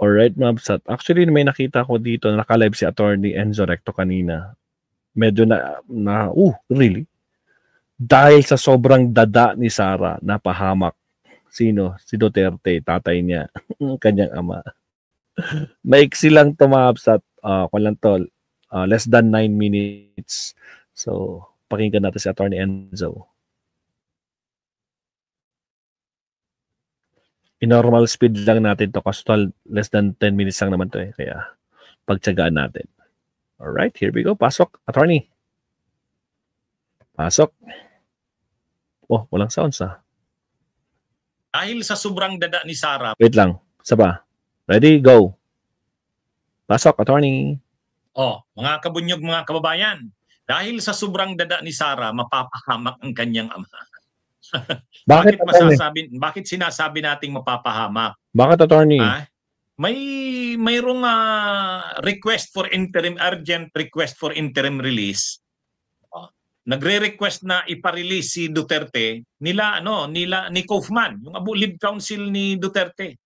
Alright, Mabsat. Actually, may nakita ko dito, naka-live si Attorney Enzo Recto kanina. Medyo really? Dahil sa sobrang dada ni Sara, napahamak. Sino? Si Duterte, tatay niya, kanyang ama. Maiksi lang to, Mabsat. Kung lang to, less than 9 minutes. So, pakinggan natin si Attorney Enzo. In-normal speed lang natin to kasi less than 10 minutes lang naman to eh. Kaya pagtsagaan natin. Alright, here we go. Pasok, attorney. Pasok. Oh, walang sounds ah. Dahil sa sobrang dada ni Sara. Wait lang. Isa pa. Ready, go. Pasok, attorney. Oh, mga kabunyog, mga kababayan. Dahil sa sobrang dada ni Sara, mapapahamak ang kanyang ama. Bakit sinasabi nating mapapahamak? Bakit, attorney? Mayroong request for urgent request for interim release. Nagre-request na ipa-release si Duterte ni Kaufman, yung Abu-Lib Council ni Duterte.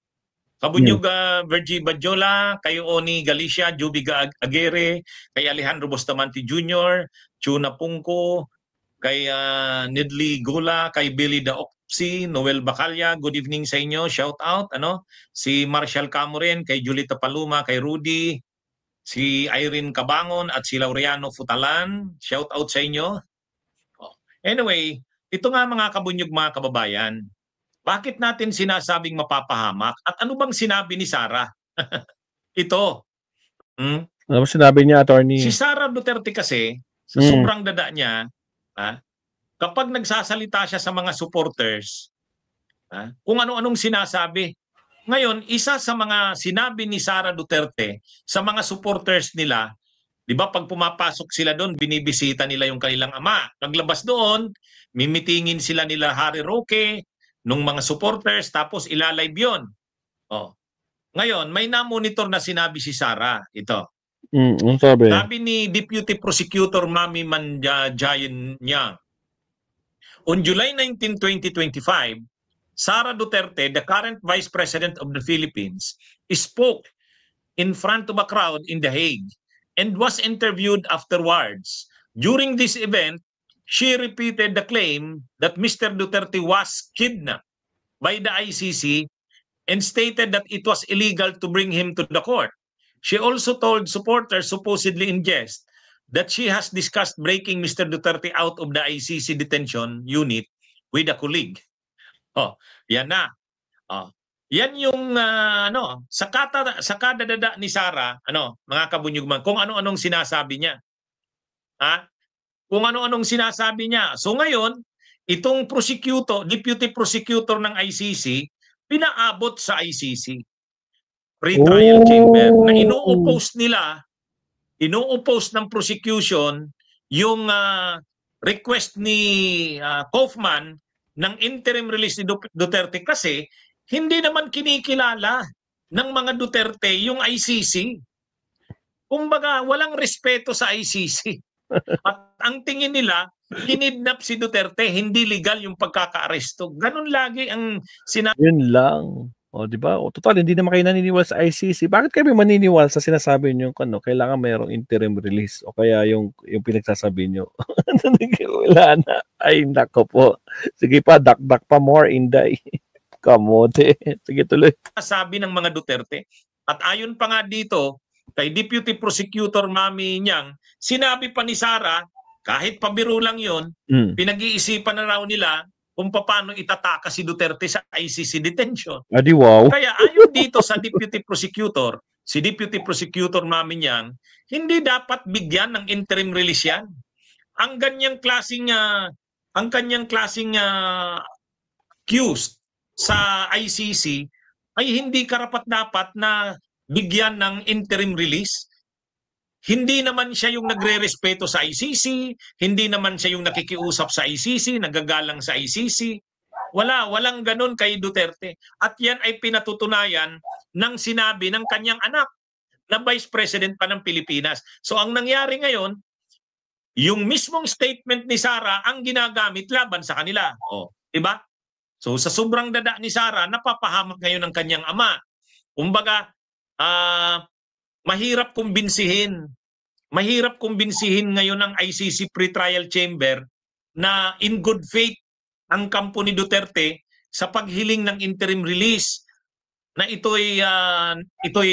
Kabunyog Virgie Badjola, kay Oni Galicia, Jubiga Aguirre, kay Alejandro Bustamante Jr., Chuna Pungko, kay Nidli Gula, kay Billy Daopsi, Noel Bacalla, good evening sa inyo, shout out, si Marshall Camorin, kay Julita Paluma, kay Rudy, si Irene Cabangon at si Laureano Futalan, shout out sa inyo. Anyway, ito nga mga kabunyog, mga kababayan, bakit natin sinasabing mapapahamak at ano bang sinabi ni Sara? Ito. Ano sinabi niya, attorney? Si Sara Duterte kasi, sa sobrang dada niya, kapag nagsasalita siya sa mga supporters, kung ano-anong sinasabi. Ngayon, isa sa mga sinabi ni Sara Duterte sa mga supporters nila, di ba pag pumapasok sila doon, binibisita nila yung kanilang ama. Paglabas doon, mimitingin sila nila Harry Roque, nung mga supporters, tapos ilalive yun. Ngayon, may na-monitor na sinabi si Sara. Ito. Sabi ni Deputy Prosecutor Mami Manjayan niya, on July 19, 2025, Sara Duterte, the current Vice President of the Philippines, spoke in front of a crowd in The Hague and was interviewed afterwards. During this event, she repeated the claim that Mr. Duterte was kidnapped by the ICC and stated that it was illegal to bring him to the court. She also told supporters, supposedly in jest, that she has discussed breaking Mr. Duterte out of the ICC detention unit with a colleague. Yan na. Yan yung sa kadadada ni Sara, mga kabunyugman, kung ano-anong sinasabi niya. Kung ano-anong sinasabi niya. So ngayon, itong deputy prosecutor ng ICC, pinaabot sa ICC. Pre-trial chamber na ino-oppose ng prosecution yung request ni Kaufman ng interim release ni Duterte kasi hindi naman kinikilala ng mga Duterte yung ICC. Kumbaga, walang respeto sa ICC. At ang tingin nila, kinidnap si Duterte, hindi legal yung pagkaka-aresto. Ganun lagi ang sinabi. Yun lang. Di ba? Total, hindi naman kayo naniniwala sa ICC. Bakit kayo maniniwala sa sinasabi niyo kailangan mayroong interim release o kaya yung pinagsasabi niyo? Wala na. Ay, nako po. Sige pa, dakdak pa more, Inday. Kamote. Sige, tuloy. Sabi ng mga Duterte. At ayon pa nga dito, kay Deputy Prosecutor Mami Nyang, sinabi pa ni Sara, kahit pabiro lang yon, pinag-iisipan na raw nila kung paano itataka si Duterte sa ICC detention. Wow. Kaya ayon dito sa Deputy Prosecutor, si Deputy Prosecutor Mami Nyang, hindi dapat bigyan ng interim release yan. Ang kanyang klaseng accused sa ICC ay hindi karapat-dapat na bigyan ng interim release. Hindi naman siya yung nagre-respeto sa ICC, hindi naman siya yung nakikiusap sa ICC, nagagalang sa ICC. Walang ganun kay Duterte. At yan ay pinatutunayan ng sinabi ng kanyang anak na Vice President pa ng Pilipinas. So ang nangyari ngayon, yung mismong statement ni Sara ang ginagamit laban sa kanila. Diba? So sa sobrang dada ni Sara, napapahamak ngayon ang kanyang ama. Kumbaga, mahirap kumbinsihin. Mahirap kumbinsihin ngayon ang ICC pretrial chamber na in good faith ang kampo ni Duterte sa paghiling ng interim release na ito'y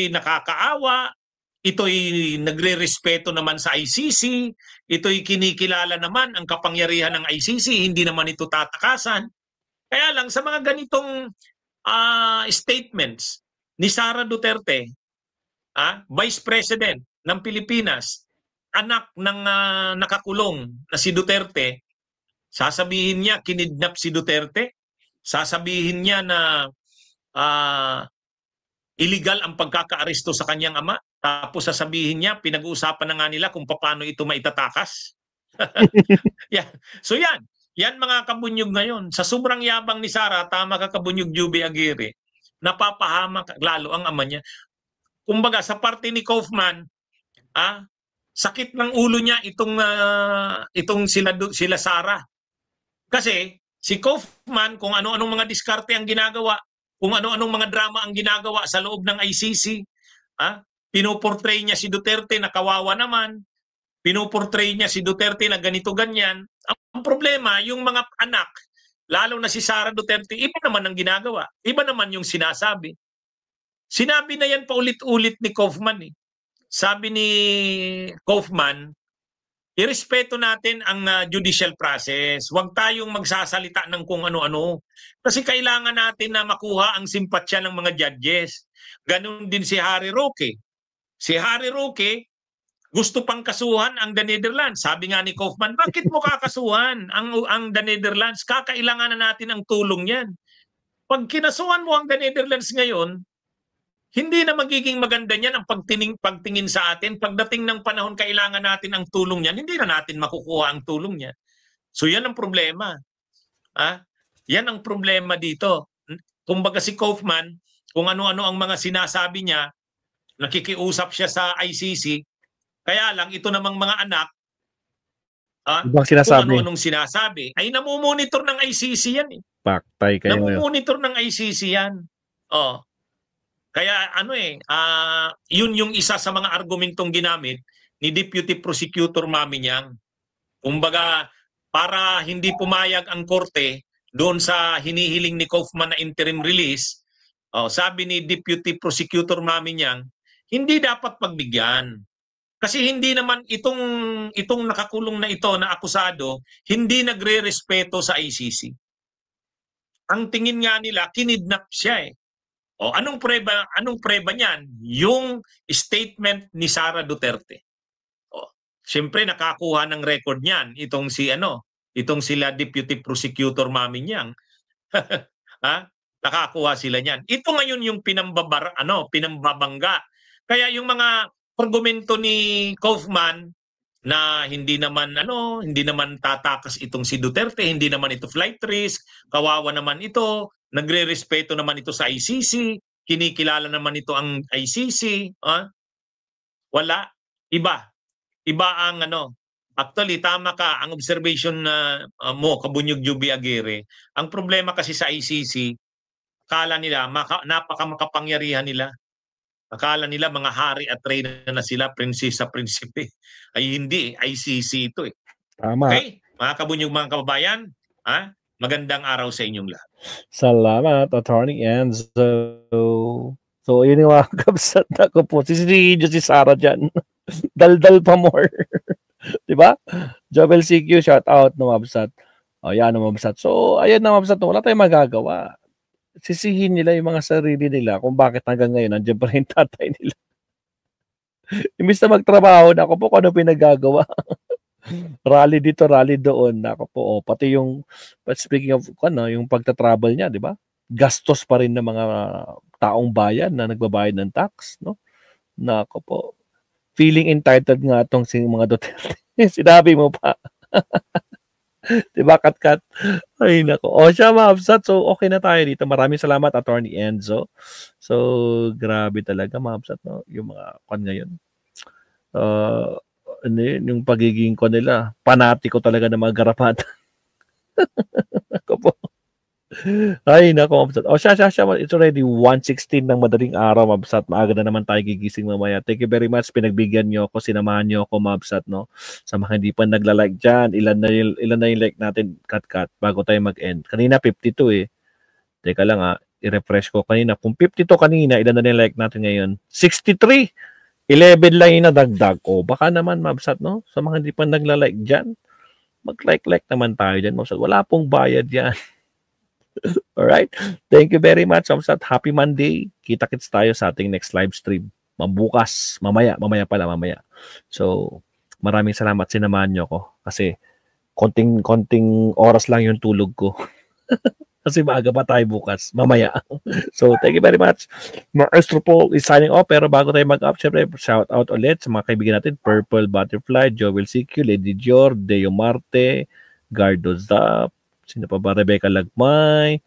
nakakaawa, ito'y nagrerespeto naman sa ICC, ito'y kinikilala naman ang kapangyarihan ng ICC, hindi naman ito tatakasan. Kaya lang sa mga ganitong statements ni Sara Duterte, Vice President ng Pilipinas, anak ng nakakulong na si Duterte, sasabihin niya kinidnap si Duterte, sasabihin niya na illegal ang pagkakaaresto sa kanyang ama, tapos sasabihin niya pinag-uusapan na nga nila kung paano ito maitatakas. Yeah. So yan mga kabunyog ngayon. Sa sobrang yabang ni Sara, tama ka Kabunyog Juby Aguirre, napapahamak lalo ang ama niya. Kumbaga sa parte ni Kaufman, sakit ng ulo niya itong sila Sara. Kasi si Kaufman, kung ano-anong mga diskarte ang ginagawa, kung ano-anong mga drama ang ginagawa sa loob ng ICC, pinoportray niya si Duterte na kawawa naman, pinoportray niya si Duterte na ganito ganyan. Ang problema, yung mga anak, lalo na si Sara Duterte, iba naman ang ginagawa. Iba naman yung sinasabi. Sinabi na yan paulit-ulit ni Kaufman. Sabi ni Kaufman, irespeto natin ang judicial process. Huwag tayong magsasalita ng kung ano-ano. Kasi kailangan natin na makuha ang simpatsya ng mga judges. Ganun din si Harry Roque. Si Harry Roque, gusto pang kasuhan ang The Netherlands. Sabi nga ni Kaufman, bakit mo kakasuhan ang The Netherlands? Kakailangan na natin ang tulong yan. Pag kinasuhan mo ang The Netherlands ngayon, hindi na magiging maganda niyan ang pagtingin sa atin. Pagdating ng panahon, kailangan natin ang tulong niyan. Hindi na natin makukuha ang tulong niya. So yan ang problema. Yan ang problema dito. Kumbaga si Kaufman, kung ano-ano ang mga sinasabi niya, nakikiusap siya sa ICC, kaya lang ito namang mga anak, kung ano-anong sinasabi, ay namumonitor ng ICC yan. Paktay kayo. Namumonitor ng ICC yan. Kaya yun yung isa sa mga argumentong ginamit ni Deputy Prosecutor Mamiñang. Kumbaga, para hindi pumayag ang korte doon sa hinihiling ni Kaufman na interim release, sabi ni Deputy Prosecutor Mamiñang, hindi dapat pagbigyan. Kasi hindi naman itong nakakulong na ito na akusado, hindi nagre-respeto sa ICC. Ang tingin nga nila, kinidnap siya . Anong preba niyan? Yung statement ni Sara Duterte. Siyempre nakakuha ng record niyan itong sila Deputy Prosecutor Mamiñang. Nakakuha sila niyan. Ito ngayon yung pinambabangga. Kaya yung mga argumento ni Kaufman na hindi naman tatakas itong si Duterte, hindi naman ito flight risk, kawawa naman ito, nagre-respeto naman ito sa ICC, kinikilala naman ito ang ICC, wala, iba ang actually tama ka ang observation mo Kabunyog Juby Aguirre. Ang problema kasi sa ICC, akala nila napakamakapangyarihan nila. Akala nila mga hari at reyna na sila, prinsesa, prinsipe. Ay hindi, ICC ito . Tama. Okay, mga Kabunyog, mga kababayan, magandang araw sa inyong lahat. Salamat, Attorney Enzo. So, yun yung mga kabsat na ko po. Sisilihin si Sara dyan. Daldal pa more. Diba? Jovel CQ, shout out na mabsat. Yan na mabsat. So, ayan na mabsat. Wala tayong magagawa. Sisihin nila yung mga sarili nila kung bakit hanggang ngayon nandiyan pa rin tatay nila. Imbis na magtrabaho na ako po kung ano pinagagawa. Rally dito, rally doon. Ako po, pati yung speaking of yung pagta-travel niya, 'di ba? Gastos pa rin ng mga taong bayan na nagbabayad ng tax, no? Nako po. Feeling entitled nga itong mga Duterte. Sinabi mo pa. Diba, kat? Ay, nako. Siya, mabsat. So, okay na tayo dito. Maraming salamat, Attorney Enzo. So, grabe talaga, mabsat, no? Yung mga ngayon. Yung pagiging nila, panatiko talaga ng mga garapata. Ako po. Ay, nako, Mabsat. O siya. It's already 1:16 ng madaling araw, Mabsat. Maaga na naman tayo gigising mamaya. Thank you very much. Pinagbigyan nyo ako, sinamahan nyo ako, Mabsat, no? Sa mga hindi pa nagla-like dyan, ilan na yung like natin, cut, bago tayo mag-end. Kanina, 52 eh. Teka lang i-refresh ko kanina. Kung 52 kanina, ilan na yung like natin ngayon? 63! 11 lang yung nadagdag. O, baka naman, Mabsat, no? Sa mga hindi pa nagla-like dyan, mag-like naman tayo dyan, Mabsat. Wala pong bayad yan. Alright. Thank you very much, Mabsat. Happy Monday. Kita-kits tayo sa ating next live stream. Mabukas. Mamaya. So, maraming salamat. Sinamahan nyo ko. Kasi, konting oras lang yung tulog ko. Kasi maaga pa tayo bukas. Mamaya. So, thank you very much. Maestro Paul is signing off. Pero bago tayo mag-up, syempre, shout out ulit sa mga kaibigan natin. Purple Butterfly, Joel CQ, Lady Dior, Deo Marte, Gardo Zap, sino pa ba? Rebecca Lagmay.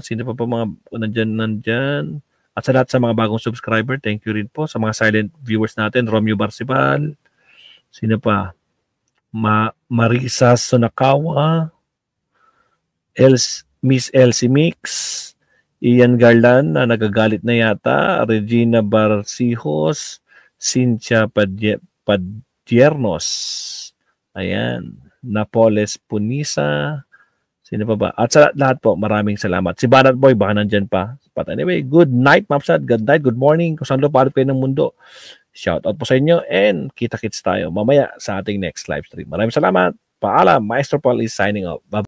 Sino pa mga nandyan. At sa lahat sa mga bagong subscriber, thank you rin po. Sa mga silent viewers natin, Romeo Barcibal. Sino pa? Marisa Sonakawa. Miss Elsie Mix. Ian Garland na nagagalit na yata. Regina Barcijos. Cynthia Padiernos. Ayan. Napoles Punisa. Sino pa ba? At sa lahat po, maraming salamat. Si Banat Boy, baka nandyan pa. But anyway, good night, Mabsat. Good night, good morning. Kung saan lupalit kayo ng mundo. Shout out po sa inyo and kita-kits tayo mamaya sa ating next live stream. Maraming salamat. Paalam. Maestro Paul is signing off. Bye.